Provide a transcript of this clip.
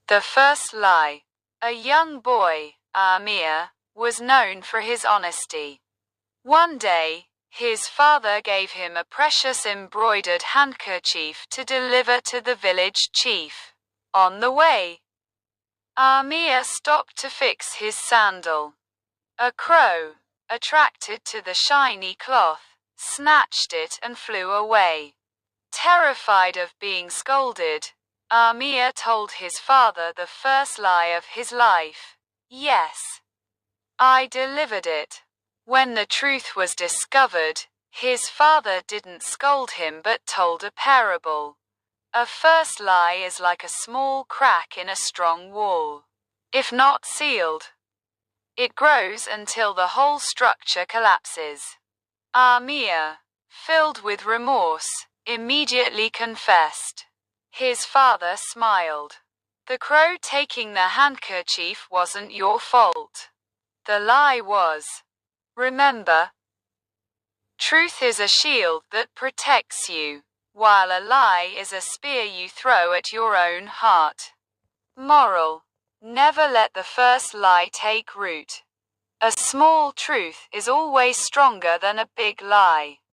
The first lie. A young boy, Amir, was known for his honesty. One day, his father gave him a precious embroidered handkerchief to deliver to the village chief. On the way, Amir stopped to fix his sandal. A crow, attracted to the shiny cloth, snatched it and flew away. Terrified of being scolded, Amir told his father the first lie of his life. Yes, I delivered it. When the truth was discovered, his father didn't scold him but told a parable. A first lie is like a small crack in a strong wall. If not sealed, it grows until the whole structure collapses. Amir, filled with remorse, immediately confessed. His father smiled. The crow taking the handkerchief wasn't your fault. The lie was. Remember, truth is a shield that protects you, while a lie is a spear you throw at your own heart. Moral: never let the first lie take root. A small truth is always stronger than a big lie.